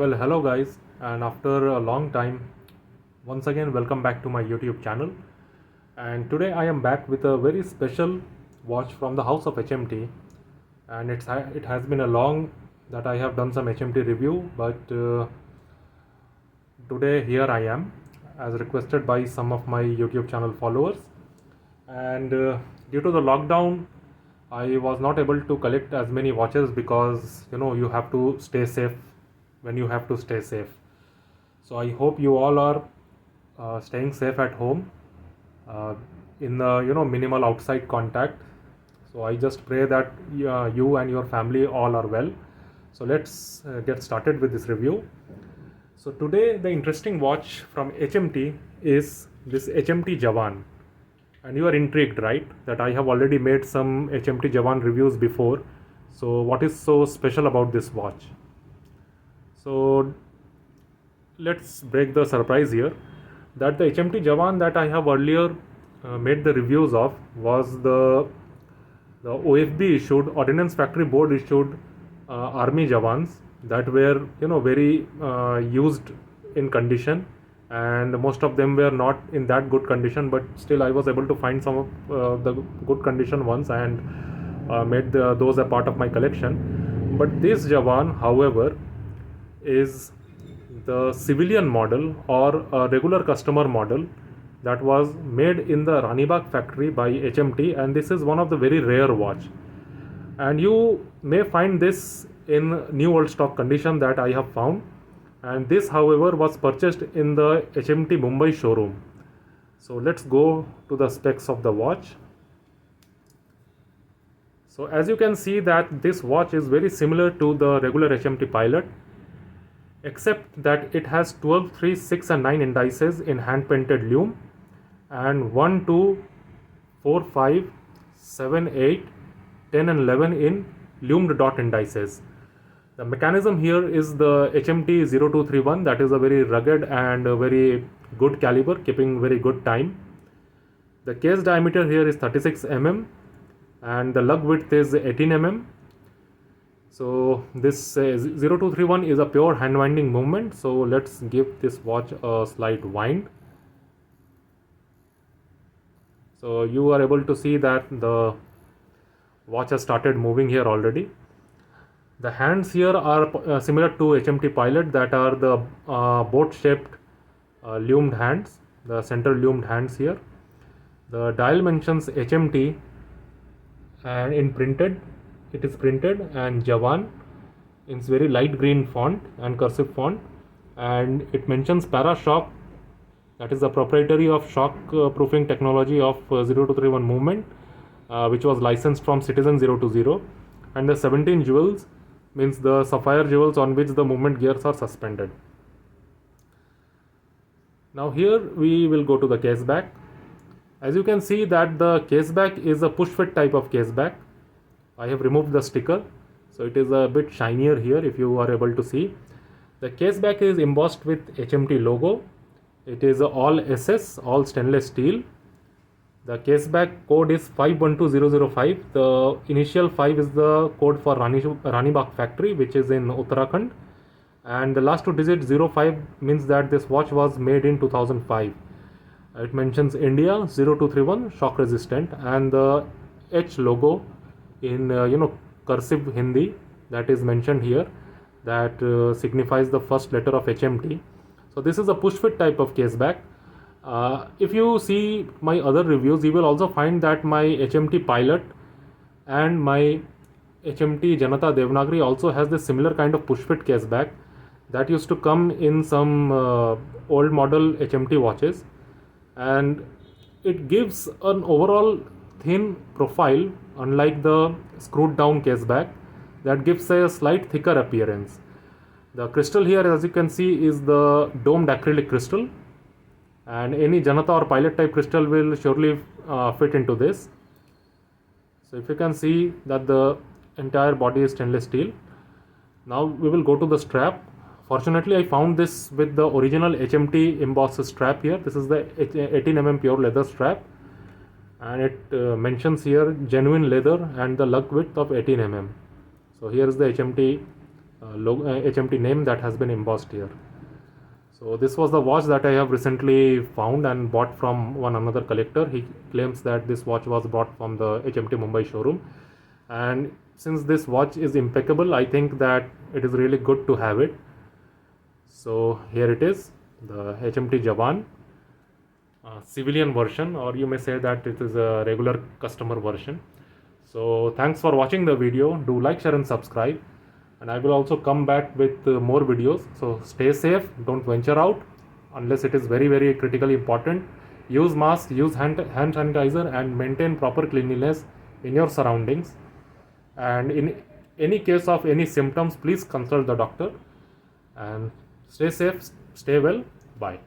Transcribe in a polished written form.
Well, hello guys, and after a long time, once again, welcome back to my YouTube channel. And today I am back with a very special watch from the house of HMT. And it has been a long that I have done some HMT review, but today here I am, as requested by some of my YouTube channel followers. And due to the lockdown, I was not able to collect as many watches because you have to stay safe when you have to stay safe. So I hope you all are staying safe at home in the minimal outside contact. So I just pray that you and your family all are well. So let's get started with this review. So today the interesting watch from HMT is this HMT Jawan. And you are intrigued, right? That I have already made some HMT Jawan reviews before. So what is so special about this watch? So let's break the surprise here. That the HMT Jawan that I have earlier made the reviews of was the OFB issued, Ordnance Factory Board issued Army Jawans that were very used in condition, and most of them were not in that good condition, but still I was able to find some of the good condition ones and made those a part of my collection. But this Jawan, however, is the civilian model or a regular customer model that was made in the Rani Bagh factory by HMT, and this is one of the very rare watch, and you may find this in new old stock condition that I have found. And this, however, was purchased in the HMT Mumbai showroom. So let's go to the specs of the watch. So as you can see that this watch is very similar to the regular HMT Pilot, except that it has 12, 3, 6 and 9 indices in hand painted lume, and 1, 2, 4, 5, 7, 8, 10 and 11 in lumed dot indices. The mechanism here is the HMT 0231, that is a very rugged and a very good caliber, keeping very good time. The case diameter here is 36 mm and the lug width is 18 mm. So this 0231 is a pure hand winding movement. So let's give this watch a slight wind. So you are able to see that the watch has started moving here already. The hands here are similar to HMT Pilot, that are the boat shaped lumed hands, the center lumed hands here. The dial mentions HMT and it is printed and Jawan in very light green font and cursive font, and it mentions Parashock, that is the proprietary of shock proofing technology of 0231 movement, which was licensed from Citizen 020, and the 17 jewels means the sapphire jewels on which the movement gears are suspended. Now here we will go to the case back. As you can see that the case back is a push fit type of case back. I have removed the sticker, so it is a bit shinier here if you are able to see. The case back is embossed with HMT logo. It is all SS, all stainless steel. The case back code is 512005. The initial 5 is the code for Rani Bagh factory, which is in Uttarakhand, and the last two digits 05 means that this watch was made in 2005. It mentions India 0231 shock resistant, and the H logo in cursive Hindi that is mentioned here, that signifies the first letter of HMT. So this is a push fit type of case back. If you see my other reviews, you will also find that my HMT Pilot and my HMT Janata Devanagari also has this similar kind of push fit case back that used to come in some old model HMT watches, and it gives an overall thin profile, unlike the screwed down case back that gives a slight thicker appearance. The crystal here, as you can see, is the domed acrylic crystal, and any Janata or Pilot type crystal will surely fit into this. So if you can see that the entire body is stainless steel. Now we will go to the strap. Fortunately, I found this with the original HMT embossed strap here. This is the 18 mm pure leather strap, and it mentions here genuine leather and the lug width of 18 mm. So here is the HMT HMT name that has been embossed here. So this was the watch that I have recently found and bought from one another collector. He claims that this watch was bought from the HMT Mumbai showroom, and since this watch is impeccable, I think that it is really good to have it. So here it is, the HMT Jawan civilian version, or you may say that it is a regular customer version. So thanks for watching the video. Do like, share and subscribe, and I will also come back with more videos. So stay safe, don't venture out unless it is very critically important. Use mask, use hand sanitizer, and maintain proper cleanliness in your surroundings. And in any case of any symptoms, please consult the doctor, and stay safe, stay well. Bye.